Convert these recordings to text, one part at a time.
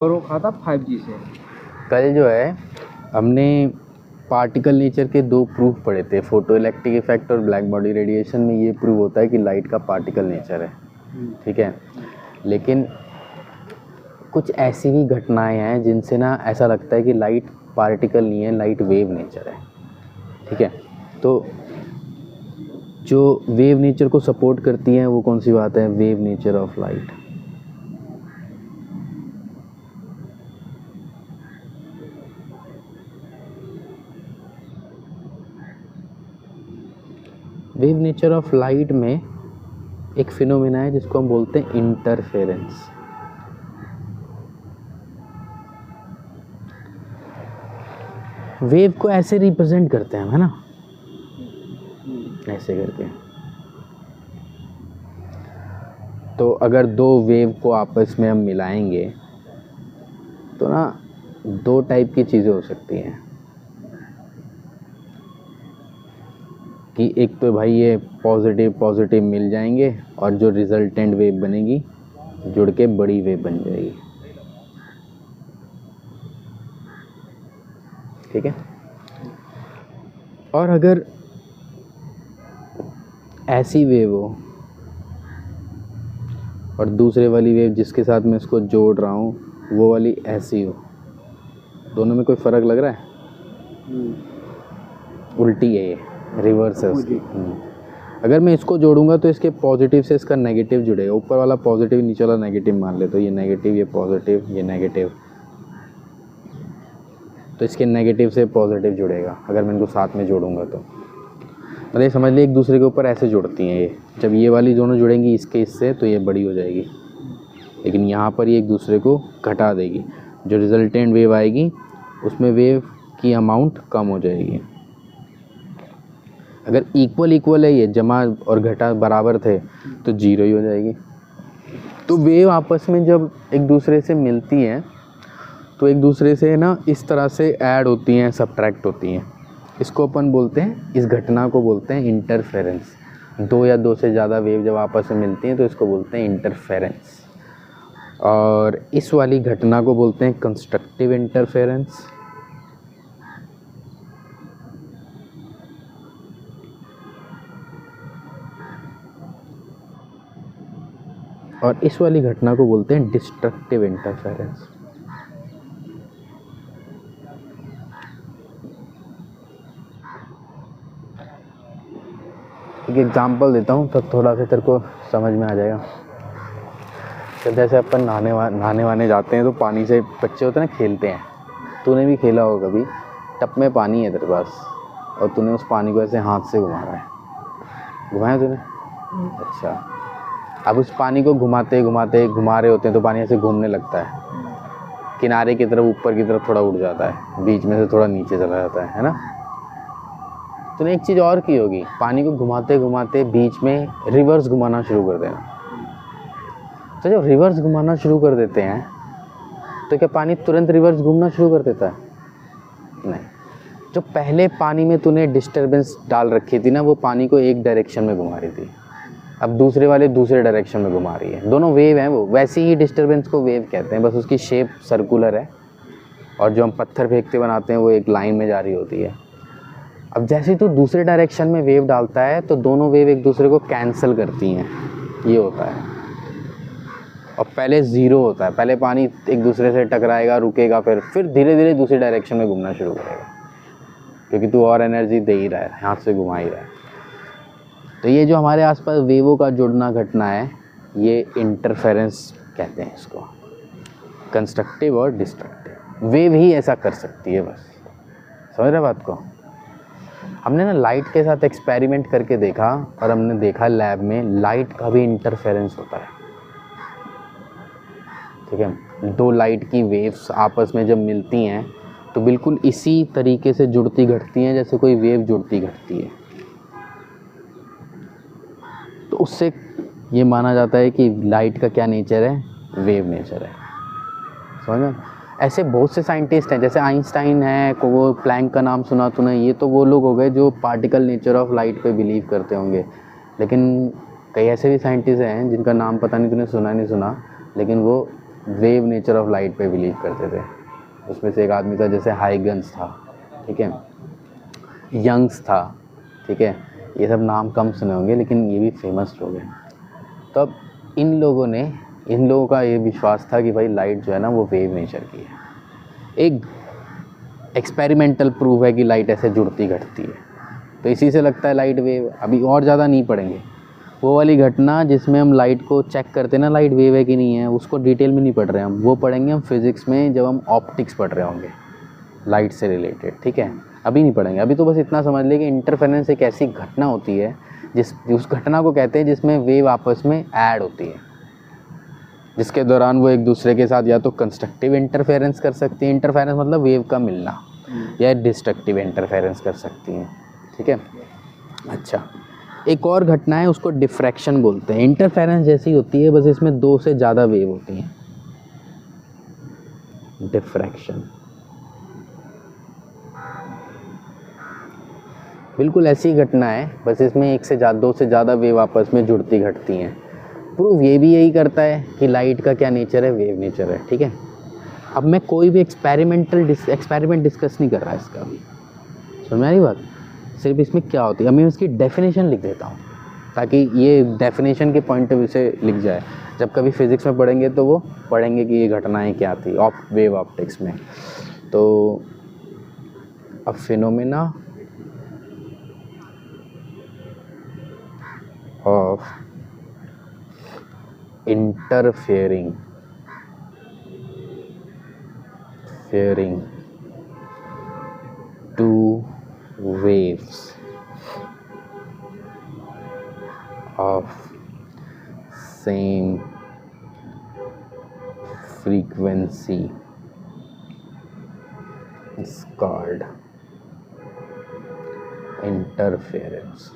और वो खाता 5G से। कल जो है हमने पार्टिकल नेचर के दो प्रूफ पढ़े थे, फोटो इलेक्ट्रिक इफेक्ट और ब्लैक बॉडी रेडिएशन में ये प्रूव होता है कि लाइट का पार्टिकल नेचर है, ठीक है। लेकिन कुछ ऐसी भी घटनाएं हैं जिनसे ना ऐसा लगता है कि लाइट पार्टिकल नहीं है, लाइट वेव नेचर है, ठीक है। तो जो वेव नेचर को सपोर्ट करती हैं वो कौन सी बात है? Wave nature of light. Wave nature of light में एक फिनोमेना है जिसको हम बोलते हैं इंटरफेरेंस। वेव को ऐसे रिप्रेजेंट करते हैं, है ना, ऐसे करके। तो अगर दो वेव को आपस में हम मिलाएंगे तो ना दो टाइप की चीज़ें हो सकती हैं कि एक तो भाई ये पॉजिटिव पॉजिटिव मिल जाएंगे और जो रिजल्टेंट वेव बनेगी जुड़ के बड़ी वेव बन जाएगी, ठीक है। और अगर ऐसी वेव हो और दूसरे वाली वेव जिसके साथ मैं इसको जोड़ रहा हूँ वो वाली ऐसी हो, दोनों में कोई फ़र्क लग रहा है? उल्टी है, ये रिवर्स है उसकी। अगर मैं इसको जोड़ूंगा तो इसके पॉजिटिव से इसका नेगेटिव जुड़ेगा, ऊपर वाला पॉजिटिव नीचे वाला नेगेटिव मान ले, तो ये नेगेटिव ये पॉजिटिव ये नेगेटिव, तो इसके नेगेटिव से पॉजिटिव जुड़ेगा अगर मैं इनको साथ में जोड़ूंगा तो। मतलब ये समझ लीजिए एक दूसरे के ऊपर ऐसे जुड़ती हैं ये, जब ये वाली दोनों जुड़ेंगी इसके इससे तो ये बड़ी हो जाएगी, लेकिन यहाँ पर ये एक दूसरे को घटा देगी, जो रिजल्टेंट वेव आएगी उसमें वेव की अमाउंट कम हो जाएगी। अगर इक्वल है, ये जमा और घटा बराबर थे तो जीरो ही हो जाएगी। तो वेव आपस में जब एक दूसरे से मिलती हैं तो एक दूसरे से ना इस तरह से ऐड होती हैं, सब्ट्रैक्ट होती हैं। इसको अपन बोलते हैं, इस घटना को बोलते हैं इंटरफेरेंस। दो या दो से ज़्यादा वेव जब आपस में मिलती हैं तो इसको बोलते हैं इंटरफेरेंस। और इस वाली घटना को बोलते हैं कंस्ट्रक्टिव इंटरफेरेंस। और इस वाली घटना को बोलते हैं डिस्ट्रक्टिव इंटरफेरेंस। एक एग्जांपल देता हूँ तब थोड़ा सा तेरे को समझ में आ जाएगा। तो जैसे अपन नहाने वाने जाते हैं तो पानी से बच्चे होते हैं ना, खेलते हैं, तूने भी खेला होगा कभी। टप में पानी है तेरे पास और तूने उस पानी को ऐसे हाथ से घुमा रहा है, घुमाया तूने? अच्छा, अब उस पानी को घुमाते घुमाते घुमा रहे होते हैं तो पानी ऐसे घूमने लगता है, किनारे की तरफ ऊपर की तरफ थोड़ा उड़ जाता है, बीच में से थोड़ा नीचे चला जाता है ना। तूने एक चीज़ और की होगी, पानी को घुमाते घुमाते बीच में रिवर्स घुमाना शुरू कर देना। तो जब रिवर्स घुमाना शुरू कर देते हैं तो क्या पानी तुरंत रिवर्स घूमना शुरू कर देता है? नहीं। जो पहले पानी में तूने डिस्टर्बेंस डाल रखी थी ना, वो पानी को एक डायरेक्शन में घुमा रही थी, अब दूसरे वाले दूसरे डायरेक्शन में घुमा रही है। दोनों वेव हैं, वो वैसी ही डिस्टर्बेंस को वेव कहते हैं, बस उसकी शेप सर्कुलर है और जो हम पत्थर फेंकते बनाते हैं वो एक लाइन में जा रही होती है। अब जैसे तू दूसरे डायरेक्शन में वेव डालता है तो दोनों वेव एक दूसरे को कैंसिल करती हैं, ये होता है। और पहले ज़ीरो होता है, पहले पानी एक दूसरे से टकराएगा, रुकेगा, फिर धीरे धीरे दूसरी डायरेक्शन में घूमना शुरू करेगा, क्योंकि तू और एनर्जी दे ही रहा है, हाथ से घुमा ही रहा है। तो ये जो हमारे आसपास वेवों का जुड़ना घटना है, ये इंटरफेरेंस कहते हैं इसको, कंस्ट्रक्टिव और डिस्ट्रक्टिव। वेव ही ऐसा कर सकती है, बस समझ रहे बात को। हमने ना लाइट के साथ एक्सपेरिमेंट करके देखा और हमने देखा लैब में लाइट का भी इंटरफेरेंस होता है, ठीक है। दो लाइट की वेव्स आपस में जब मिलती हैं तो बिल्कुल इसी तरीके से जुड़ती घटती हैं जैसे कोई वेव जुड़ती घटती है। तो उससे ये माना जाता है कि लाइट का क्या नेचर है? वेव नेचर है, समझ। ऐसे बहुत से साइंटिस्ट हैं, जैसे आइंस्टाइन है, को वो प्लैंक का नाम सुना तूने, ये तो वो लोग हो गए जो पार्टिकल नेचर ऑफ लाइट पे बिलीव करते होंगे। लेकिन कई ऐसे भी साइंटिस्ट हैं जिनका नाम पता नहीं तूने सुना नहीं सुना, लेकिन वो वेव नेचर ऑफ लाइट पे बिलीव करते थे। उसमें से एक आदमी था जैसे हाइगन्स था, ठीक है, यंग्स था, ठीक है, ये सब नाम कम सुने होंगे लेकिन ये भी फेमस लोग हैं। तो अब इन लोगों का ये विश्वास था कि भाई लाइट जो है ना वो वेव नेचर की है। एक एक्सपेरिमेंटल प्रूफ है कि लाइट ऐसे जुड़ती घटती है, तो इसी से लगता है लाइट वेव। अभी और ज़्यादा नहीं पढ़ेंगे, वो वाली घटना जिसमें हम लाइट को चेक करते हैं ना लाइट वेव है कि नहीं है, उसको डिटेल में नहीं पढ़ रहे हैं हम, वो पढ़ेंगे हम फिज़िक्स में जब हम ऑप्टिक्स पढ़ रहे होंगे लाइट से रिलेटेड, ठीक है, अभी नहीं पढ़ेंगे। अभी तो बस इतना समझ लें कि इंटरफेरेंस एक ऐसी घटना होती है उस घटना को कहते हैं जिसमें वेव आपस में ऐड होती है, जिसके दौरान वो एक दूसरे के साथ या तो कंस्ट्रक्टिव इंटरफेरेंस कर सकती है, इंटरफेरेंस मतलब वेव का मिलना, या डिस्ट्रक्टिव इंटरफेरेंस कर सकती हैं, ठीक है। अच्छा, एक और घटना है उसको डिफ्रैक्शन बोलते हैं। इंटरफेरेंस जैसी होती है, बस इसमें 2 से ज़्यादा वेव होती हैं। डिफ्रैक्शन बिल्कुल ऐसी घटना है, बस इसमें 2 से ज़्यादा वेव आपस में जुड़ती घटती हैं। प्रूफ ये भी यही करता है कि लाइट का क्या नेचर है, वेव नेचर है, ठीक है। अब मैं कोई भी एक्सपेरिमेंट डिस्कस नहीं कर रहा इसका अभी, समझ में आ रही बात, सिर्फ इसमें क्या होती है। अब मैं इसकी डेफिनेशन लिख देता हूँ ताकि ये डेफिनेशन के पॉइंट ऑफ व्यू से लिख जाए, जब कभी फिज़िक्स में पढ़ेंगे तो वो पढ़ेंगे कि ये घटनाएं क्या थी वेव ऑप्टिक्स में। तो अब phenomena of interfering two waves of same frequency is called interference।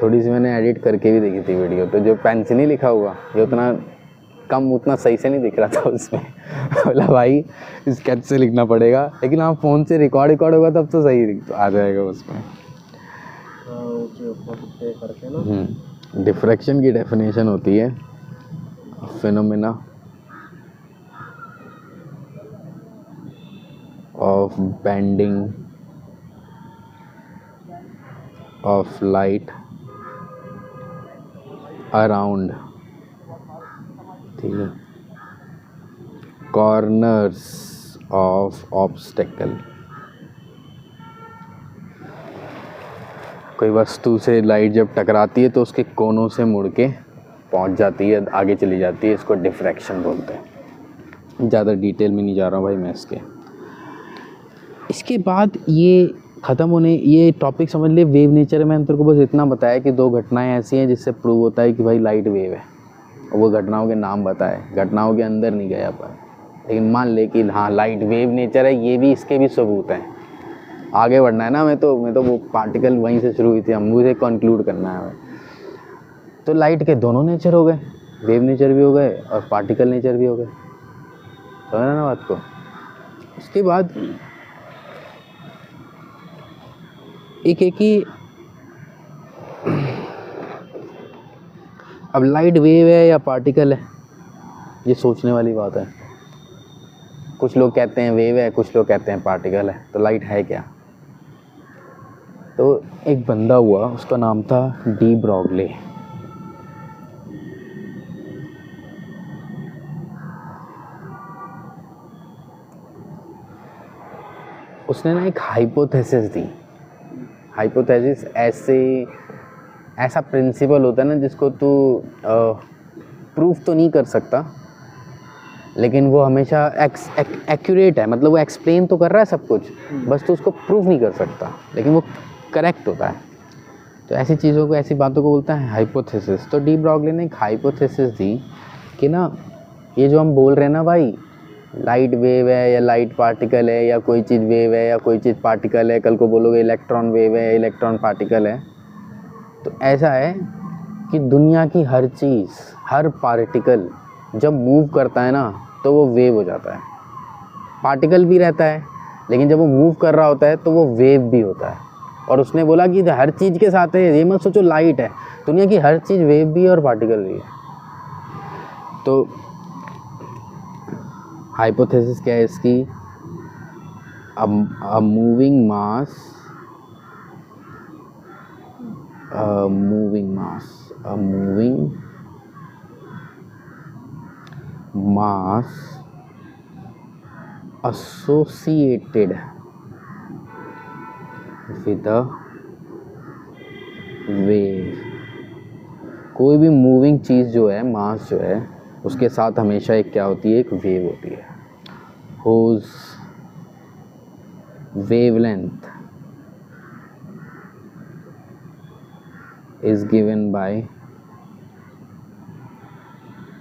थोड़ी सी मैंने एडिट करके भी देखी थी वीडियो, तो जो पेन से नहीं लिखा हुआ ये उतना सही से नहीं दिख रहा था उसमें। बोला भाई स्केच से लिखना पड़ेगा, लेकिन हाँ फ़ोन से रिकॉर्ड होगा तब तो सही आ जाएगा उसमें। डिफ्रैक्शन की डेफिनेशन होती है phenomena of bending of light around corners of obstacle. कोई वस्तु से लाइट जब टकराती है तो उसके कोनों से मुड़ के पहुंच जाती है, आगे चली जाती है, इसको डिफ्रैक्शन बोलते हैं। ज़्यादा डिटेल में नहीं जा रहा हूँ भाई मैं इसके बाद ये ख़त्म होने, ये टॉपिक समझ ले वेव नेचर में। तेरे को बस इतना बताया कि 2 घटनाएं ऐसी हैं जिससे प्रूव होता है कि भाई लाइट वेव है, और वो घटनाओं के नाम बताए, घटनाओं के अंदर नहीं गया पर, लेकिन मान ले कि हाँ लाइट वेव नेचर है, ये भी इसके भी सबूत हैं। आगे बढ़ना है ना, मैं तो वो पार्टिकल वहीं से शुरू हुई थी, हम मुझे कंक्लूड करना है। तो लाइट के दोनों नेचर हो गए, वेव नेचर भी हो गए और पार्टिकल नेचर भी हो गए, समझना ना बात को। उसके बाद एक ही अब लाइट वेव है या पार्टिकल है, ये सोचने वाली बात है। कुछ लोग कहते हैं वेव है, कुछ लोग कहते हैं पार्टिकल है, तो लाइट है क्या। तो एक बंदा हुआ, उसका नाम था डी ब्रॉगली। उसने ना एक हाइपोथेसिस दी। हाइपोथेसिस ऐसा प्रिंसिपल होता है ना जिसको तू प्रूफ तो नहीं कर सकता, लेकिन वो हमेशा एक्यूरेट है, मतलब वो एक्सप्लेन तो कर रहा है सब कुछ, बस तो उसको प्रूफ नहीं कर सकता, लेकिन वो करेक्ट होता है। तो ऐसी चीज़ों को, ऐसी बातों को बोलता है हाइपोथेसिस। तो डी ब्रॉगली ने एक हाइपोथेसिस दी कि ना ये जो हम बोल रहे हैं ना भाई, लाइट वेव है या लाइट पार्टिकल है, या कोई चीज़ वेव है या कोई चीज़ पार्टिकल है, कल को बोलोगे इलेक्ट्रॉन वेव है, इलेक्ट्रॉन पार्टिकल है, तो ऐसा है कि दुनिया की हर चीज़, हर पार्टिकल जब मूव करता है ना तो वो वेव हो जाता है। पार्टिकल भी रहता है, लेकिन जब वो मूव कर रहा होता है तो वो वेव भी होता है। और उसने बोला कि हर चीज़ के साथ है, ये मत सोचो लाइट है, दुनिया की हर चीज़ वेव भी है और पार्टिकल भी है। तो हाइपोथेसिस क्या है इसकी? a moving mass associated with a wave। कोई भी मूविंग चीज़ जो है, मास जो है, उसके साथ हमेशा एक क्या होती है? एक वेव होती है। whose wavelength is given by,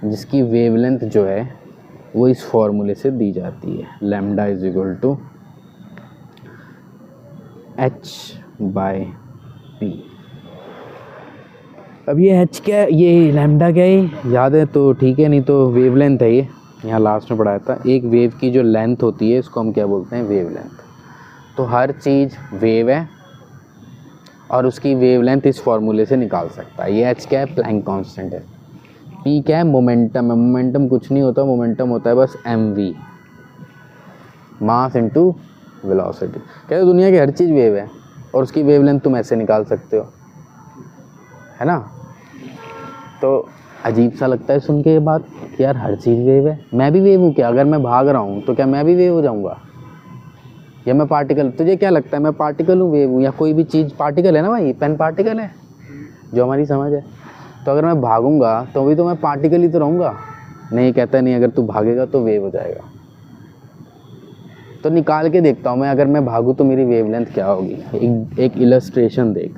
जिसकी वेवलेंथ जो है वो इस फॉर्मूले से दी जाती है, lambda is equal to h/p। अब ये h क्या है, ये लैम्डा क्या है याद है तो ठीक है, नहीं तो वेवलेंथ है ये, यहाँ लास्ट में पढ़ाया था। एक वेव की जो लेंथ होती है इसको हम क्या बोलते हैं? वेवलेंथ। तो हर चीज़ वेव है और उसकी वेवलेंथ इस फॉर्मूले से निकाल सकता है। ये h क्या है? प्लैंक कांस्टेंट है। p क्या है? मोमेंटम है। मोमेंटम कुछ नहीं होता, मोमेंटम होता है बस mv, मास इनटू वेलोसिटी। कहते दुनिया की हर चीज़ वेव है और उसकी वेवलेंथ तुम ऐसे निकाल सकते हो, है ना? तो अजीब सा लगता है सुन के ये बात कि यार हर चीज़ वेव है। मैं भी वेव हूँ क्या? अगर मैं भाग रहा हूँ तो क्या मैं भी वेव हो जाऊँगा? या मैं पार्टिकल? तुझे क्या लगता है मैं पार्टिकल हूँ, वेव हूँ? या कोई भी चीज़ पार्टिकल है ना भाई, पेन पार्टिकल है जो हमारी समझ है। तो अगर मैं भागूंगा तो भी तो मैं पार्टिकल ही तो रहूँगा। नहीं, कहता नहीं, अगर तू भागेगा तो वेव हो जाएगा। तो निकाल के देखता हूँ मैं, अगर मैं भागूँ तो मेरी वेवलेंथ क्या होगी। एक इलस्ट्रेशन देख।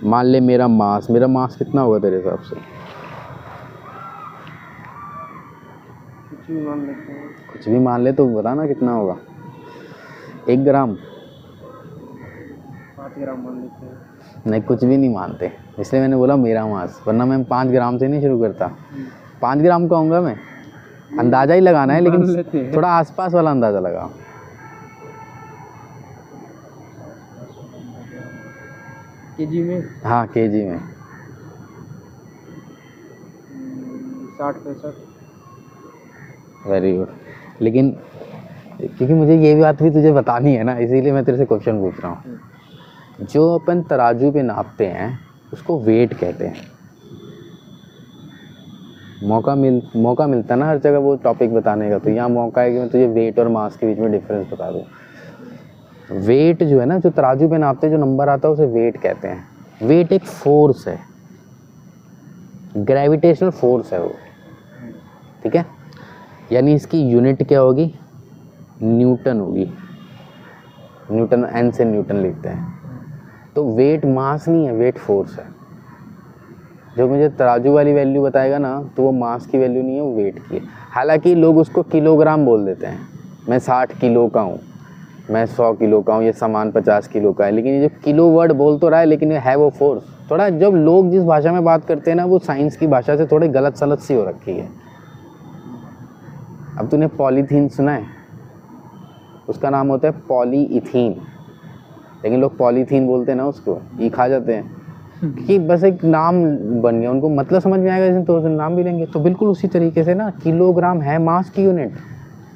मान ले मेरा मास कितना होगा तेरे हिसाब से? कुछ भी मान ले तो बता ना कितना होगा। 1 ग्राम? 5 ग्राम मान लेते हैं। नहीं, कुछ भी नहीं मानते, इसलिए मैंने बोला मेरा मास, वरना मैं 5 ग्राम से नहीं शुरू करता। 5 ग्राम कहूँगा मैं, अंदाज़ा ही लगाना है, लेकिन थोड़ा आसपास वाला अंदाज़ा लगाओ। केजी में? हाँ, केजी में। 60-65। Very good. लेकिन क्योंकि मुझे ये बात भी तुझे बतानी है ना, इसीलिए मैं तेरे से क्वेश्चन पूछ रहा हूँ। जो अपन तराजू पे नापते हैं उसको वेट कहते हैं। मौका मिलता ना हर जगह वो टॉपिक बताने का, तो यहाँ मौका है कि मैं तुझे वेट और मास के बीच में डिफरेंस बता दूँ। वेट जो है ना, जो तराजू पे नापते हैं, जो नंबर आता है उसे वेट कहते हैं। वेट एक फोर्स है, ग्रेविटेशनल फोर्स है वो, ठीक है? यानी इसकी यूनिट क्या होगी? न्यूटन होगी। न्यूटन, एन से न्यूटन लिखते हैं। तो वेट मास नहीं है, वेट फोर्स है। जो मुझे तराजू वाली वैल्यू बताएगा ना, तो वो मास की वैल्यू नहीं है, वो वेट की है। हालांकि लोग उसको किलोग्राम बोल देते हैं। मैं 60 किलो का हूँ, मैं 100 किलो का हूँ, ये सामान 50 किलो का है। लेकिन ये जो किलो वर्ड बोल तो रहा है, लेकिन ये है वो फोर्स। थोड़ा जब लोग जिस भाषा में बात करते हैं ना, वो साइंस की भाषा से थोड़ी गलत सलत सी हो रखी है। अब तूने पॉलीथीन सुना है? उसका नाम होता है पॉलीइथीन, लेकिन लोग पॉलीथीन बोलते हैं ना उसको, ई खा जाते हैं कि बस एक नाम बन गया, उनको मतलब समझ में आएगा तो नाम भी लेंगे। तो बिल्कुल उसी तरीके से ना, किलोग्राम है मास की यूनिट,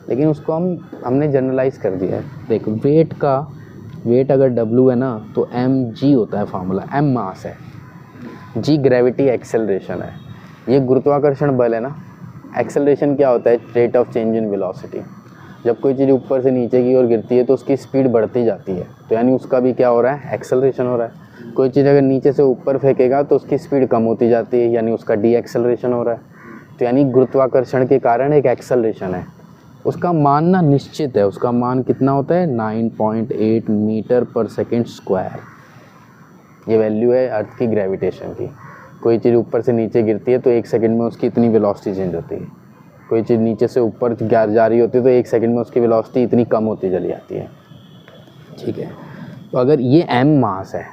लेकिन उसको हमने जनरलाइज कर दिया है। देखो वेट अगर W है ना, तो mg होता है फॉर्मूला। m मास है, g ग्रेविटी एक्सेलरेशन है, ये गुरुत्वाकर्षण बल है ना। एक्सेलरेशन क्या होता है? Rate of change in velocity. जब कोई चीज़ ऊपर से नीचे की ओर गिरती है तो उसकी स्पीड बढ़ती जाती है, तो यानी उसका भी क्या हो रहा है? एक्सेलरेशन हो रहा है। कोई चीज़ अगर नीचे से ऊपर फेंकेगा तो उसकी स्पीड कम होती जाती है, यानी उसका डी एक्सेलरेशन हो रहा है। तो यानी गुरुत्वाकर्षण के कारण एक एक्सेलरेशन है। उसका मान ना निश्चित है, उसका मान कितना होता है? 9.8 मीटर पर सेकेंड स्क्वायर। ये वैल्यू है अर्थ की ग्रेविटेशन की। कोई चीज़ ऊपर से नीचे गिरती है तो 1 सेकंड में उसकी इतनी वेलोसिटी चेंज होती है। कोई चीज़ नीचे से ऊपर जा रही होती है तो 1 सेकंड में उसकी वेलोसिटी इतनी कम होती चली जाती है, ठीक है? तो अगर ये m मास है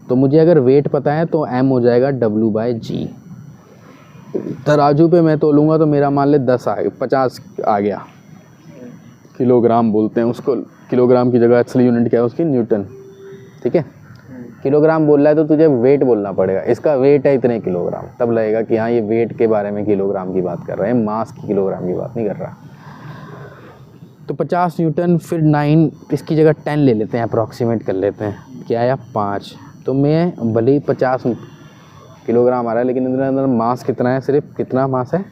तो मुझे अगर वेट पता है तो m हो जाएगा W/g। तराजू पे मैं तोलूँगा तो मेरा मान ले 50 आ गया। किलोग्राम बोलते हैं उसको, किलोग्राम की जगह असली यूनिट क्या है उसकी? न्यूटन। ठीक है। किलोग्राम बोल रहा है तो तुझे वेट बोलना पड़ेगा, इसका वेट है इतने किलोग्राम, तब लगेगा कि हाँ ये वेट के बारे में किलोग्राम की बात कर रहा है, मास की किलोग्राम की बात नहीं कर रहा। तो 50 न्यूटन, फिर 9, इसकी जगह 10 ले लेते हैं, अप्रॉक्सीमेट कर लेते हैं, क्या आया 5। तो मैं भले ही 50 किलोग्राम आ रहा है लेकिन इधर अंदर मास कितना है, सिर्फ कितना मास है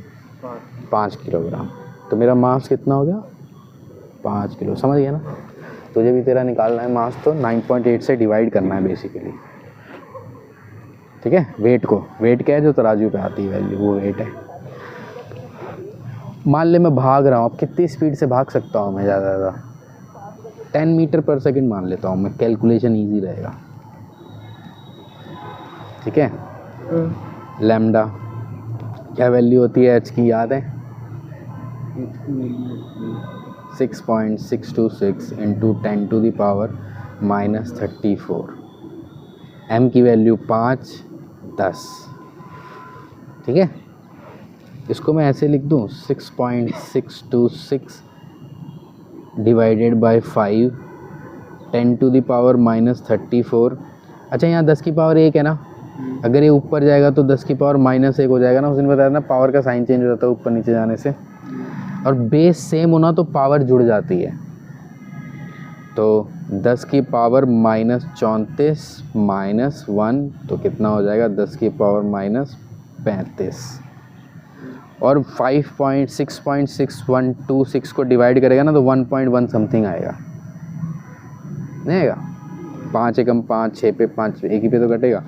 5 किलोग्राम। तो मेरा मास कितना हो गया 5 किलो, समझ गया ना। तुझे भी तेरा निकालना है मास, तो 9.8 से डिवाइड करना है बेसिकली, ठीक है। वेट को, वेट क्या है जो तराजू पे आती है वैल्यू, वो वेट है। मान ले मैं भाग रहा हूँ, अब कितनी स्पीड से भाग सकता हूँ मैं, ज़्यादा से ज़्यादा 10 मीटर पर सेकंड मान लेता हूँ मैं, कैलकुलेशन ईजी रहेगा, ठीक है। लैम्डा क्या वैल्यू होती है एच की, याद है 6.626 into 10 to the power -34। M की वैल्यू 5, 10, ठीक है। इसको मैं ऐसे लिख दूँ 6.626 divided by 5, 10 to the power -34। अच्छा यहाँ 10 की पावर 1 है ना, अगर ये ऊपर जाएगा तो 10 की पावर -1 हो जाएगा ना, उस दिन बताया ना पावर का साइन चेंज हो जाता है ऊपर नीचे जाने से। और बेस सेम होना तो पावर जुड़ जाती है, तो 10 की पावर -34 -1 तो कितना हो जाएगा 10 की पावर -35। और 5.6.6126 को डिवाइड करेगा ना तो 1.1 समथिंग आएगा, नहीं आएगा। 5 एकम 5, 6 पे 5, एक ही पे तो कटेगा।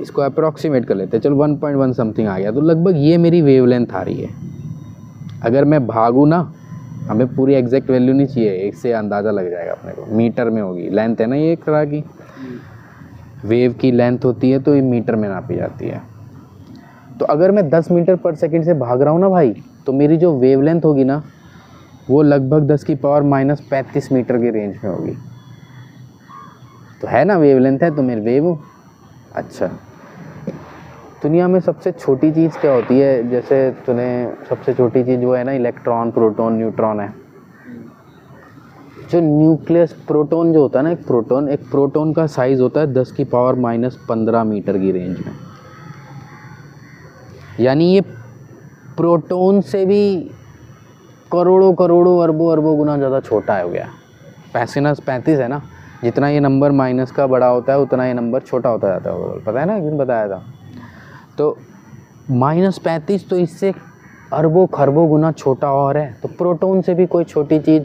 इसको अप्रॉक्सीमेट कर लेते हैं, चलो 1.1 समथिंग आ गया। तो लगभग ये मेरी वेवलेंथ आ रही है। अगर मैं भागूँ ना, हमें पूरी एग्जैक्ट वैल्यू नहीं चाहिए, एक से अंदाज़ा लग जाएगा अपने को, मीटर में होगी लेंथ है ना, ये एक तरह की वेव की लेंथ होती है, तो ये मीटर में नापी जाती है। तो अगर मैं 10 मीटर पर सेकंड से भाग रहा हूँ ना भाई, तो मेरी जो वेवलेंथ होगी ना वो लगभग 10 की पावर -35 मीटर की रेंज में होगी। तो है ना वेवलेंथ है तो मेरी वेव हूँ। अच्छा, दुनिया में सबसे छोटी चीज़ क्या होती है, जैसे तूने सबसे छोटी चीज़ वो है ना इलेक्ट्रॉन, प्रोटॉन, न्यूट्रॉन है। जो न्यूक्लियस प्रोटॉन जो होता है ना, एक प्रोटॉन का साइज़ होता है 10 की पावर -15 मीटर की रेंज में। यानी ये प्रोटॉन से भी करोड़ों करोड़ों अरबों अरबों गुना ज़्यादा छोटा हो गया। 35 है ना, जितना ये नंबर माइनस का बड़ा होता है उतना ये नंबर छोटा होता जाता है, पता है ना, एक दिन बताया था। तो -35 तो इससे अरबों खरबों गुना छोटा और है। तो प्रोटॉन से भी कोई छोटी चीज़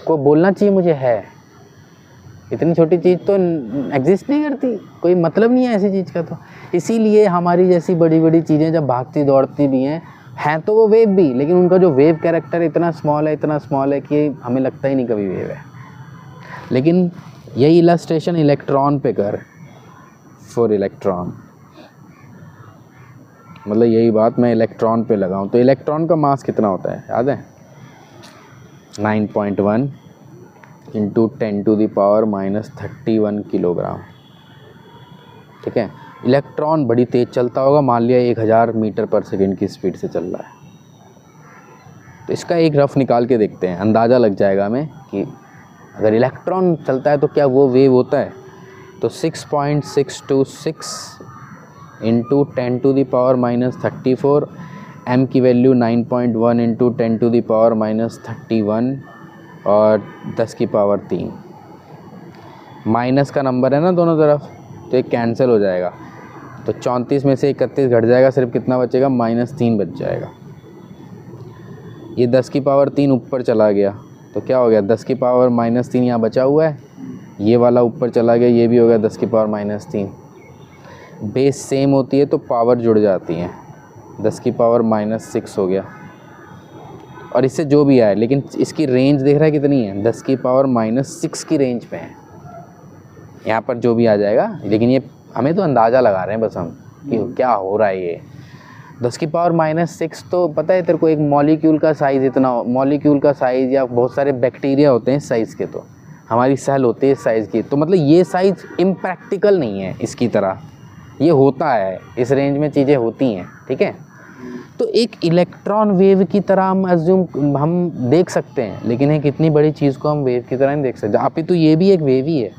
को बोलना चाहिए मुझे है, इतनी छोटी चीज़ तो एग्जिस्ट नहीं करती, कोई मतलब नहीं है ऐसी चीज़ का। तो इसीलिए हमारी जैसी बड़ी बड़ी चीज़ें जब भागती दौड़ती भी हैं तो वो वेव भी, लेकिन उनका जो वेव कैरेक्टर इतना स्मॉल है कि हमें लगता ही नहीं कभी वेव है। लेकिन यही इलस्ट्रेशन इलेक्ट्रॉन पे कर, फॉर इलेक्ट्रॉन, मतलब यही बात मैं इलेक्ट्रॉन पे लगाऊं तो इलेक्ट्रॉन का मास कितना होता है याद है, 9.1 into 10 to the power -31 kilogram, ठीक है। इलेक्ट्रॉन बड़ी तेज़ चलता होगा, मान लिया 1000 मीटर पर सेकंड की स्पीड से चल रहा है। तो इसका एक रफ निकाल के देखते हैं, अंदाज़ा लग जाएगा हमें कि अगर इलेक्ट्रॉन चलता है तो क्या वो वेव होता है। तो 6.626 into 10 to the power -34, M की value 9.1 into 10 to the power -31 और 10 की पावर 3। माइनस का नंबर है ना दोनों तरफ, तो एक कैंसिल हो जाएगा। तो 34 में से 31 घट जाएगा, सिर्फ कितना बचेगा -3 बच जाएगा। ये 10 की पावर 3 ऊपर चला गया तो क्या हो गया, 10 की पावर -3 यहाँ बचा हुआ है, ये वाला ऊपर चला गया, ये भी हो गया 10 की पावर -3। बेस सेम होती है तो पावर जुड़ जाती है, 10 की पावर -6 हो गया। और इससे जो भी आए, लेकिन इसकी रेंज देख रहा है कितनी है, 10 की पावर -6 की रेंज पे है यहाँ पर जो भी आ जाएगा। लेकिन ये हमें तो अंदाज़ा लगा रहे हैं बस हम कि क्या हो रहा है। ये 10 की पावर -6 तो पता है तेरे को, एक मॉलिक्यूल का साइज़ इतना, मॉलिक्यूल का साइज़ या बहुत सारे बैक्टीरिया होते हैं इस साइज़ के, तो हमारी सेल होती है इस साइज़ की। तो मतलब ये साइज़ इम्प्रैक्टिकल नहीं है इसकी तरह, ये होता है, इस रेंज में चीज़ें होती हैं, ठीक है। तो एक इलेक्ट्रॉन वेव की तरह हम देख सकते हैं, लेकिन एक इतनी बड़ी चीज़ को हम वेव की तरह नहीं देख सकते। अभी तो ये भी एक वेव ही है,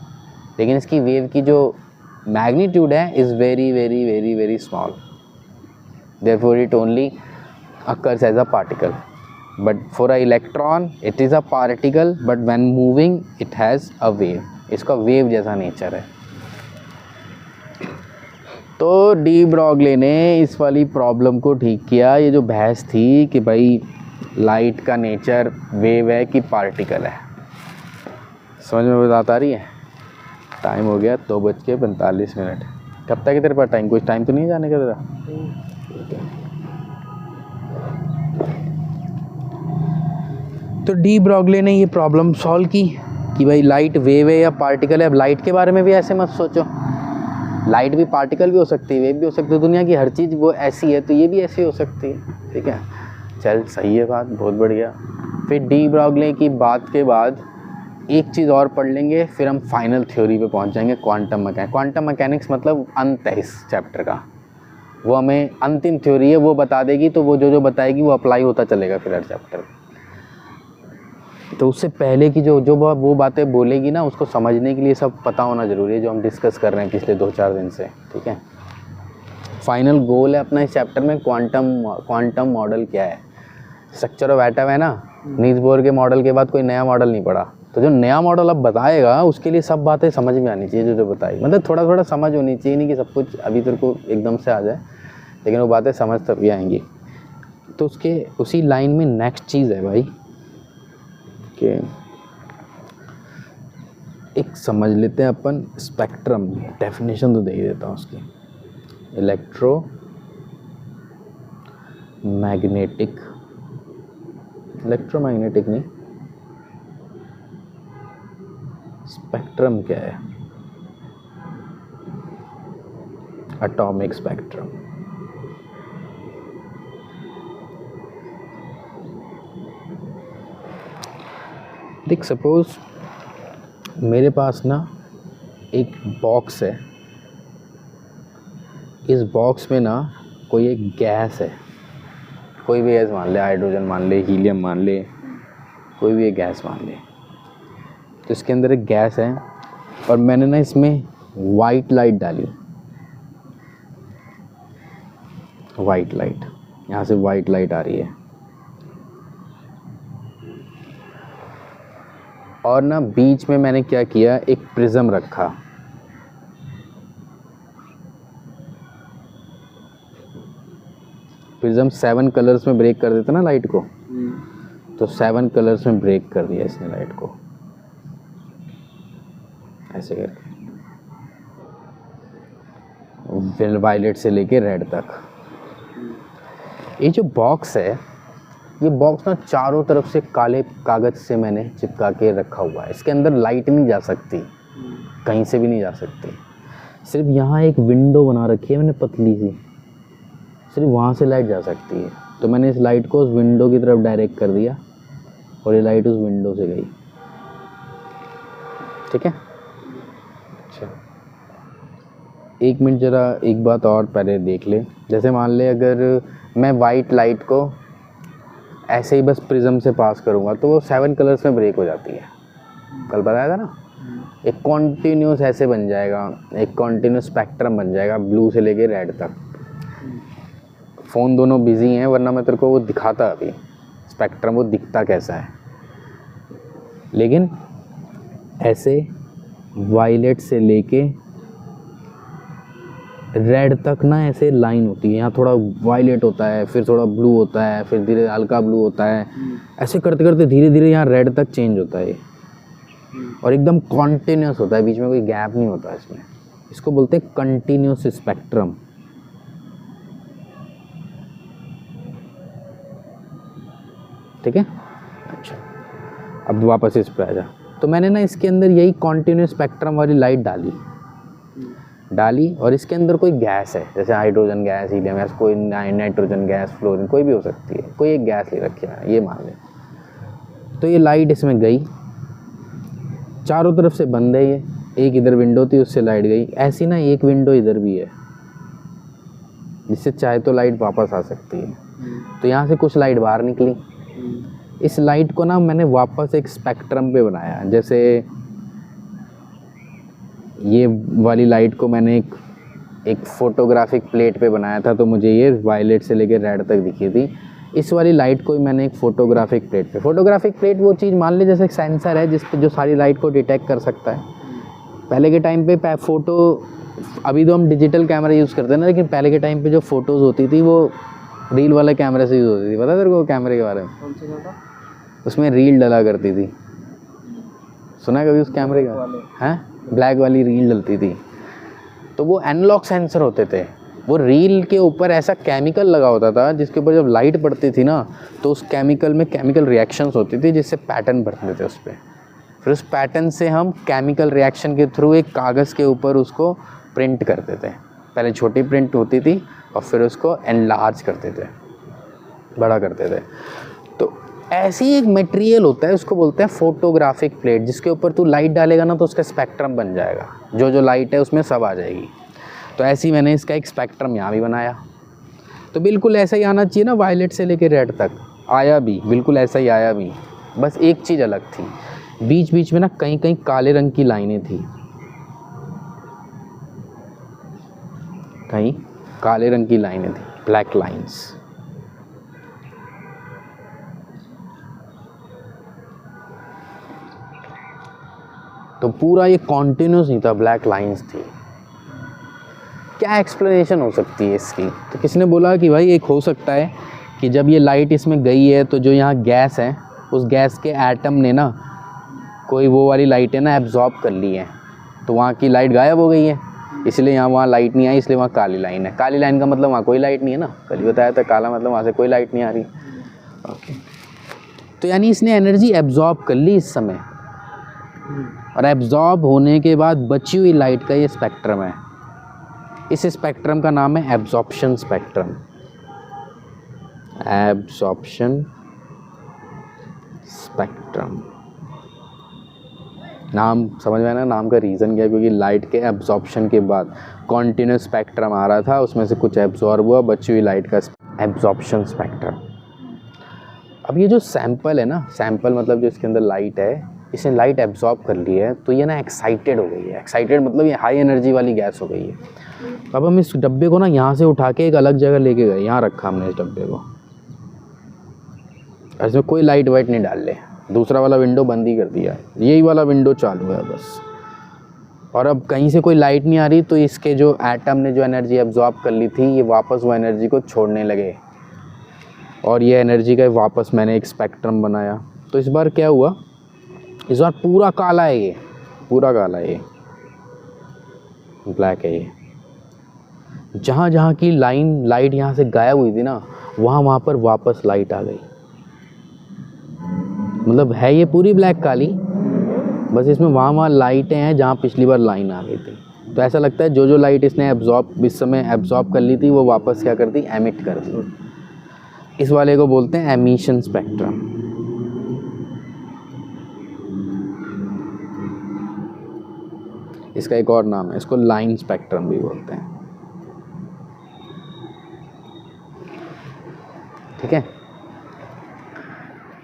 लेकिन इसकी वेव की जो मैग्नीट्यूड है is very very very very small, therefore it only occurs as a particle. But for a electron it is a particle, but when moving it has a wave. इसका wave जैसा nature है. तो de Broglie ने इस वाली problem को ठीक किया. ये जो बहस थी कि भाई लाइट का नेचर वेव है कि पार्टिकल है, समझ में बात आ रही है. टाइम हो गया 2:45. कब तक है तेरे पास टाइम? कुछ टाइम तो नहीं जाने का तेरा? तो डी ब्रॉगली ने ये प्रॉब्लम सॉल्व की कि भाई लाइट वेव है या पार्टिकल है. अब लाइट के बारे में भी ऐसे मत सोचो, लाइट भी पार्टिकल भी हो सकती है, वेव भी हो सकती है. दुनिया की हर चीज़ वो ऐसी है तो ये भी ऐसी हो सकती है. ठीक है, चल सही है बात, बहुत बढ़िया. फिर डी ब्रॉगली की बात के बाद एक चीज़ और पढ़ लेंगे, फिर हम फाइनल थ्योरी पे पहुंच जाएंगे, क्वांटम मैकेनिक्स. क्वांटम मैकेनिक्स मतलब अंत है इस चैप्टर का, वो हमें अंतिम थ्योरी है, वो बता देगी. तो वो जो बताएगी वो अप्लाई होता चलेगा फिर हर चैप्टर में. तो उससे पहले की जो वो बातें बोलेगी ना, उसको समझने के लिए सब पता होना ज़रूरी है जो हम डिस्कस कर रहे हैं पिछले 2-4 दिन से. ठीक है, फाइनल गोल है अपना इस चैप्टर में क्वांटम मॉडल क्या है. स्ट्रक्चर ऑफ एटम है ना, नील्स बोर के मॉडल के बाद कोई नया मॉडल नहीं पड़ा. तो जो नया मॉडल अब बताएगा उसके लिए सब बातें समझ में आनी चाहिए जो बताई. मतलब थोड़ा थोड़ा समझ होनी चाहिए, नहीं कि सब कुछ अभी तेरे को एकदम से आ जाए, लेकिन वो बातें समझ तभी आएंगी. तो उसके उसी लाइन में नेक्स्ट चीज़ है भाई कि एक समझ लेते हैं अपन स्पेक्ट्रम. डेफिनेशन तो दे ही देता हूँ उसकी. इलेक्ट्रोमैग्नेटिक नहीं, स्पेक्ट्रम क्या है? Atomic spectrum. देख, सपोज मेरे पास ना एक बॉक्स है, इस बॉक्स में ना कोई एक गैस है, कोई भी गैस मान ले, हाइड्रोजन मान ले, हीलियम मान ले, कोई भी एक गैस मान ले. तो इसके अंदर एक गैस है और मैंने ना इसमें वाइट लाइट डाली. वाइट लाइट, यहाँ से वाइट लाइट आ रही है. और ना बीच में मैंने क्या किया, एक प्रिज्म रखा. प्रिज्म 7 कलर्स में ब्रेक कर देता ना लाइट को, तो 7 कलर्स में ब्रेक कर दिया इसने लाइट को, ऐसे करके, वायलेट से लेके रेड तक. ये जो बॉक्स है, ये बॉक्स ना चारों तरफ से काले कागज़ से मैंने चिपका के रखा हुआ है. इसके अंदर लाइट नहीं जा सकती, कहीं से भी नहीं जा सकती. सिर्फ यहाँ एक विंडो बना रखी है मैंने पतली सी, सिर्फ वहाँ से लाइट जा सकती है. तो मैंने इस लाइट को उस विंडो की तरफ डायरेक्ट कर दिया और ये लाइट उस विंडो से गई. ठीक है, अच्छा एक मिनट ज़रा एक बात और पहले देख ले. जैसे मान ले अगर मैं वाइट लाइट को ऐसे ही बस प्रिज्म से पास करूँगा तो वो 7 कलर्स में ब्रेक हो जाती है. कल बताया था ना, एक कॉन्टीन्यूस ऐसे बन जाएगा, एक कॉन्टीन्यूस स्पेक्ट्रम बन जाएगा ब्लू से लेके रेड तक. फ़ोन दोनों बिजी हैं, वरना मैं तेरे को वो दिखाता अभी स्पेक्ट्रम, वो दिखता कैसा है. लेकिन ऐसे वायलेट से लेके रेड तक ना ऐसे लाइन होती है. यहाँ थोड़ा वायलेट होता है, फिर थोड़ा ब्लू होता है, फिर धीरे हल्का ब्लू होता है. ऐसे करते करते धीरे धीरे यहाँ रेड तक चेंज होता है और एकदम कॉन्टिन्यूस होता है, बीच में कोई गैप नहीं होता इसमें. इसको बोलते हैं कंटिन्यूस स्पेक्ट्रम. ठीक है, अच्छा अब वापस इस पे आ जा. तो मैंने ना इसके अंदर यही कॉन्टिन्यूस स्पेक्ट्रम वाली लाइट डाली और इसके अंदर कोई गैस है, जैसे हाइड्रोजन गैस, हीलियम गैस, कोई नाइट्रोजन गैस, फ्लोरीन, कोई भी हो सकती है. कोई एक गैस ले रखी है ये मान ले. तो ये लाइट इसमें गई, चारों तरफ से बंद है. ये एक इधर विंडो थी, उससे लाइट गई. ऐसी ना एक विंडो इधर भी है, जिससे चाहे तो लाइट वापस आ सकती है. तो यहाँ से कुछ लाइट बाहर निकली. इस लाइट को ना मैंने वापस एक स्पेक्ट्रम पे बनाया. जैसे ये वाली लाइट को मैंने एक फोटोग्राफिक प्लेट पे बनाया था, तो मुझे ये वायलेट से लेकर रेड तक दिखी थी। इस वाली लाइट को मैंने एक फोटोग्राफिक प्लेट वो चीज़ मान ली जैसे एक सेंसर है जिस पे जो सारी लाइट को डिटेक्ट कर सकता है। पहले के टाइम पे फ़ोटो, अभी तो हम डिजिटल कैमरा यूज़ करते हैं ना, लेकिन पहले के टाइम पे जो फ़ोटोज़ होती थी वो रील वाले कैमरे से यूज़ होती थी। पता तेरे को कैमरे के बारे में? कौन सा था? उसमें रील डला करती थी, सुना है कभी उस कैमरे का? हैं, ब्लैक वाली रील डलती थी। तो वो एनालॉग सेंसर होते थे। वो रील के ऊपर ऐसा केमिकल लगा होता था जिसके ऊपर जब लाइट पड़ती थी ना, तो उस केमिकल में केमिकल रिएक्शंस होती थी जिससे पैटर्न बनते थे उस पर। फिर उस पैटर्न से हम केमिकल रिएक्शन के थ्रू एक कागज़ के ऊपर उसको प्रिंट करते थे। पहले छोटी प्रिंट होती थी और फिर उसको एनलार्ज करते थे, बड़ा करते थे। तो ऐसी एक मटेरियल होता है, उसको बोलते हैं फोटोग्राफिक प्लेट, जिसके ऊपर तू लाइट डालेगा ना तो उसका स्पेक्ट्रम बन जाएगा, जो लाइट है उसमें सब आ जाएगी। तो ऐसे ही मैंने इसका एक स्पेक्ट्रम यहाँ भी बनाया। तो बिल्कुल ऐसा ही आना चाहिए ना, वायलेट से लेकर रेड तक आया भी, बिल्कुल ऐसा ही आया भी। बस एक चीज़ अलग थी, बीच बीच में ना कहीं कहीं काले रंग की लाइनें थी, कहीं काले रंग की लाइनें थी, ब्लैक लाइंस। तो पूरा ये कॉन्टिन्यूस नहीं था, ब्लैक लाइंस थी। क्या एक्सप्लेनेशन हो सकती है इसकी? तो किसी ने बोला कि भाई एक हो सकता है कि जब ये लाइट इसमें गई है तो जो यहाँ गैस है, उस गैस के एटम ने ना कोई वो वाली लाइट है ना एब्जॉर्ब कर ली है, तो वहाँ की लाइट गायब हो गई है, इसलिए यहाँ वहाँ लाइट नहीं आई, इसलिए वहाँ काली लाइन है। काली लाइन का मतलब वहाँ कोई लाइट नहीं है ना, कल ही बताया था, काला मतलब वहाँ से कोई लाइट नहीं आ रही। ओके, तो यानी इसने एनर्जी एब्जॉर्ब कर ली इस समय, और एब्जॉर्ब होने के बाद बची हुई लाइट का ये स्पेक्ट्रम है। इस स्पेक्ट्रम का नाम है एब्जॉर्प्शन स्पेक्ट्रम। एब्जॉर्प्शन स्पेक्ट्रम, नाम समझ में आया ना? नाम का रीज़न क्या है? क्योंकि लाइट के एब्जॉर्प्शन के बाद कॉन्टिन्यूस स्पेक्ट्रम आ रहा था, उसमें से कुछ एब्जॉर्ब हुआ, बची हुई लाइट का एब्जॉर्प्शन स्पेक्ट्रम। अब ये जो सैंपल है ना, सैंपल मतलब जो इसके अंदर लाइट है, इसने लाइट एब्जॉर्ब कर ली है, तो ये ना एक्साइटेड हो गई है। एक्साइटेड मतलब ये हाई एनर्जी वाली गैस हो गई है। अब हम इस डब्बे को ना यहाँ से उठा के एक अलग जगह लेके गए, यहाँ रखा हमने इस डब्बे को, इसमें कोई लाइट वाइट नहीं डाल ले, दूसरा वाला विंडो बंद ही कर दिया, यही वाला विंडो चालू है बस। और अब कहीं से कोई लाइट नहीं आ रही, तो इसके जो एटम ने जो एनर्जी एब्जॉर्ब कर ली थी, ये वापस वो एनर्जी को छोड़ने लगे, और ये एनर्जी का वापस मैंने एक स्पेक्ट्रम बनाया। तो इस बार क्या हुआ, इस बार पूरा काला है, ये पूरा काला है, ये ब्लैक है। ये जहाँ जहाँ की लाइट यहाँ से गायब हुई थी ना, वहाँ पर वापस लाइट आ गई। मतलब है ये पूरी ब्लैक काली, बस इसमें वहाँ लाइटें हैं जहाँ पिछली बार लाइन आ गई थी। तो ऐसा लगता है जो लाइट इसने इस समय एब्जॉर्ब कर ली थी, वो वापस क्या कर दी, एमिट कर दी। इस वाले को बोलते हैं एमिशन स्पेक्ट्रम। इसका एक और नाम है, इसको लाइन स्पेक्ट्रम भी बोलते हैं। ठीक है,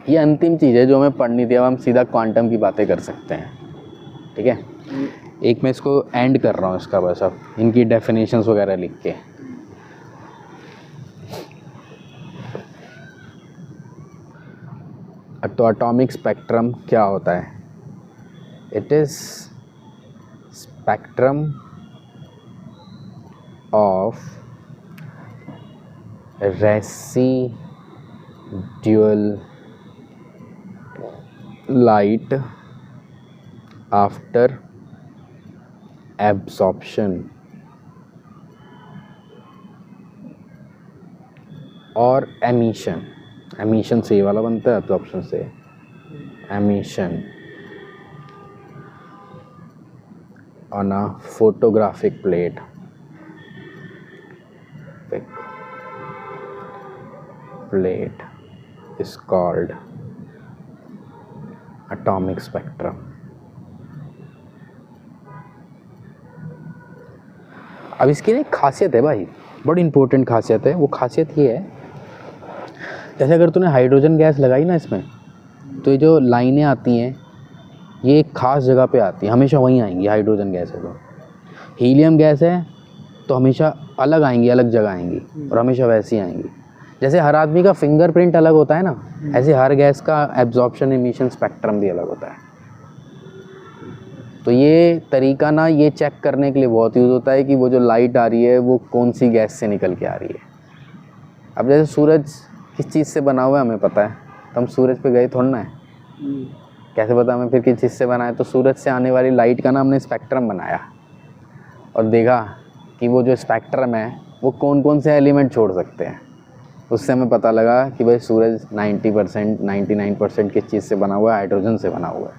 ये अंतिम चीज़ है जो हमें पढ़नी थी। अब हम सीधा क्वांटम की बातें कर सकते हैं। ठीक है, एक मैं इसको एंड कर रहा हूँ इसका, बस अब इनकी डेफिनेशंस वगैरह लिख के। तो एटॉमिक स्पेक्ट्रम क्या होता है? It is spectrum of residual light after absorption और emission। emission से ये वाला बनता है, absorption से emission on a photographic plate is called atomic spectrum. अब इसकी एक खासियत है भाई, बड़ी इंपॉर्टेंट खासियत है। वो खासियत ये है, जैसे अगर तूने हाइड्रोजन गैस लगाई ना इसमें, तो ये जो लाइनें आती हैं ये एक ख़ास जगह पे आती हैं, हमेशा वहीं आएंगी हाइड्रोजन गैस है तो। हीलियम गैस है तो हमेशा अलग आएंगी, अलग जगह आएंगी और हमेशा वैसी आएंगी। जैसे हर आदमी का फिंगरप्रिंट अलग होता है ना, ऐसे हर गैस का एब्जॉर्प्शन एमिशन स्पेक्ट्रम भी अलग होता है। तो ये तरीका ना ये चेक करने के लिए बहुत यूज़ होता है कि वो जो लाइट आ रही है वो कौन सी गैस से निकल के आ रही है। अब जैसे सूरज किस चीज़ से बना हुआ है हमें पता है, तो हम सूरज पे गए थोड़ा ना है, कैसे पता हमें फिर किस चीज़ से बना है? तो सूरज से आने वाली लाइट का ना हमने स्पेक्ट्रम बनाया और देखा कि वो जो स्पेक्ट्रम है वो कौन कौन से एलिमेंट छोड़ सकते हैं। उससे हमें पता लगा कि भाई सूरज 90% 99% किस चीज़ से बना हुआ है? हाइड्रोजन से बना हुआ है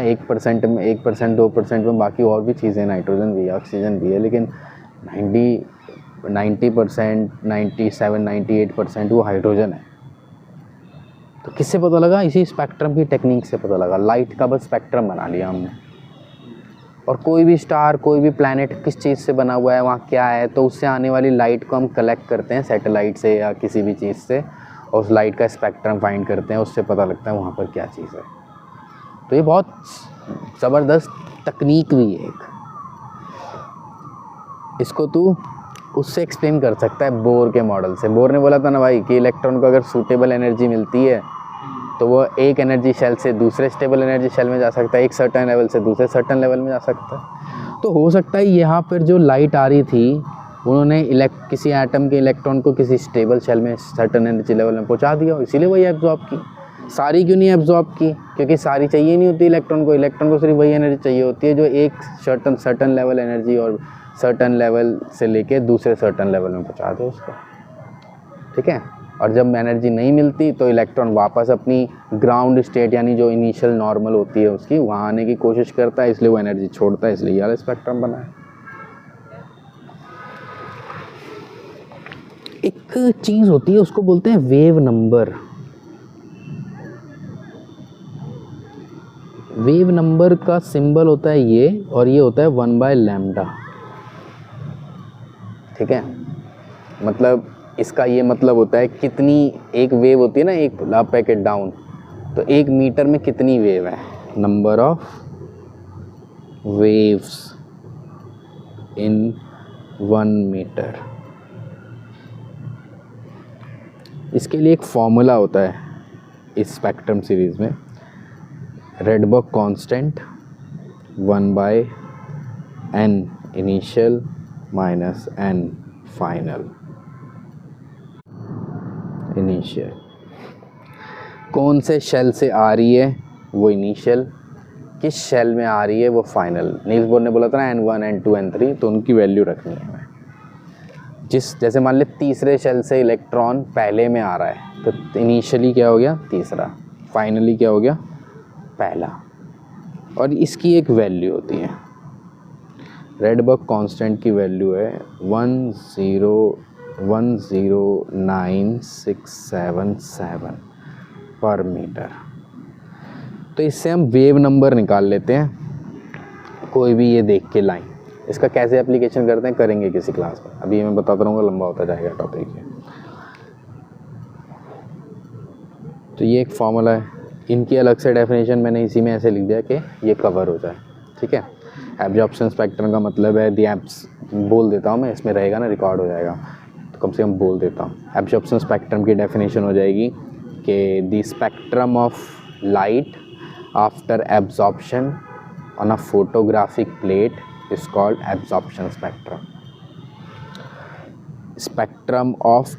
1% में 1% 2% में बाकी और भी चीज़ें, नाइट्रोजन भी है, ऑक्सीजन भी है, लेकिन 90% 97 98% वो हाइड्रोजन है। तो किससे पता लगा? इसी स्पेक्ट्रम की टेक्निक से पता लगा। लाइट का बस स्पेक्ट्रम बना लिया हमने। और कोई भी स्टार, कोई भी प्लैनेट किस चीज़ से बना हुआ है, वहाँ क्या है, तो उससे आने वाली लाइट को हम कलेक्ट करते हैं सैटेलाइट से या किसी भी चीज़ से, और उस लाइट का स्पेक्ट्रम फाइंड करते हैं, उससे पता लगता है वहाँ पर क्या चीज़ है। तो ये बहुत ज़बरदस्त तकनीक भी है एक। इसको तू उससे एक्सप्लेन कर सकता है बोर के मॉडल से। बोर ने बोला था ना भाई कि इलेक्ट्रॉन को अगर सूटेबल एनर्जी मिलती है तो वो एक एनर्जी शेल से दूसरे स्टेबल एनर्जी शेल में जा सकता है, एक सर्टेन लेवल से दूसरे सर्टेन लेवल में जा सकता है। तो हो सकता है यहाँ पर जो लाइट आ रही थी उन्होंने किसी एटम के इलेक्ट्रॉन को किसी स्टेबल शेल में सर्टेन एनर्जी लेवल में पहुँचा दिया, इसीलिए वही एब्जॉर्ब की। सारी क्यों नहीं एब्जॉर्ब की? क्योंकि सारी चाहिए नहीं होती इलेक्ट्रॉन को सिर्फ वही एनर्जी चाहिए होती है जो एक सर्टन लेवल एनर्जी और सर्टन लेवल से लेके दूसरे सर्टन लेवल में पहुंचा दो उसको, ठीक है। और जब एनर्जी नहीं मिलती तो इलेक्ट्रॉन वापस अपनी ग्राउंड स्टेट यानी जो इनिशियल नॉर्मल होती है उसकी वहाँ आने की कोशिश करता है, इसलिए वो एनर्जी छोड़ता है, इसलिए यार स्पेक्ट्रम बना है। एक चीज़ होती है उसको बोलते हैं वेव नंबर। वेव नंबर का सिंबल होता है ये, और ये होता है 1/λ, ठीक है। मतलब इसका ये मतलब होता है कितनी एक वेव होती है ना, एक अप एक डाउन, तो 1 मीटर में कितनी वेव है, number of waves in 1 metre. इसके लिए एक फॉर्मूला होता है इस स्पेक्ट्रम सीरीज़ में, Rydberg constant 1/n initial minus n final. Initial कौन से शेल से आ रही है वो इनिशियल, किस शेल में आ रही है वो फाइनल। नील्स बोर ने बोला था ना n1 n2 n3, तो उनकी वैल्यू रखनी है हमें। जैसे मान ले तीसरे शेल से इलेक्ट्रॉन पहले में आ रहा है तो इनिशियली क्या हो गया? तीसरा। फाइनली क्या हो गया? पहला। और इसकी एक वैल्यू होती है, रेडबर्ग कांस्टेंट की वैल्यू है 1010967 पर मीटर। तो इससे हम वेव नंबर निकाल लेते हैं, कोई भी ये देख के लाइन। इसका कैसे एप्लीकेशन करते हैं करेंगे किसी क्लास में, अभी मैं बताता रहूँगा, लंबा होता जाएगा टॉपिक है। तो ये एक फॉर्मूला है, इनकी अलग से डेफिनेशन मैंने इसी में ऐसे लिख दिया कि ये कवर हो जाए, ठीक है। एब्जॉर्प्शन स्पेक्ट्रम का मतलब है दी एब्स, बोल देता हूँ मैं, इसमें रहेगा ना, रिकॉर्ड हो जाएगा तो कम से कम बोल देता हूँ। एब्जॉर्प्शन स्पेक्ट्रम की डेफिनेशन हो जाएगी कि the spectrum of light after absorption on a photographic plate is called absorption spectrum. Spectrum of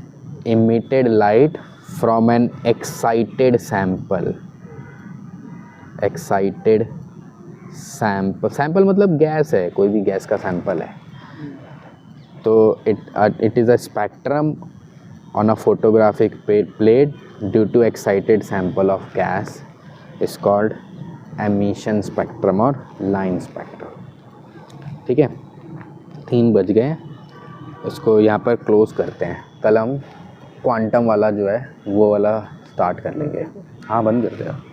emitted light from an excited sample मतलब गैस है, कोई भी गैस का सैंपल है, तो it is a spectrum on a photographic plate due to excited sample of gas is called emission spectrum और line spectrum, ठीक है। 3 बज गए, इसको यहाँ पर क्लोज करते हैं। कल हम क्वांटम वाला जो है वो वाला स्टार्ट कर लेंगे। हाँ, बंद कर दे।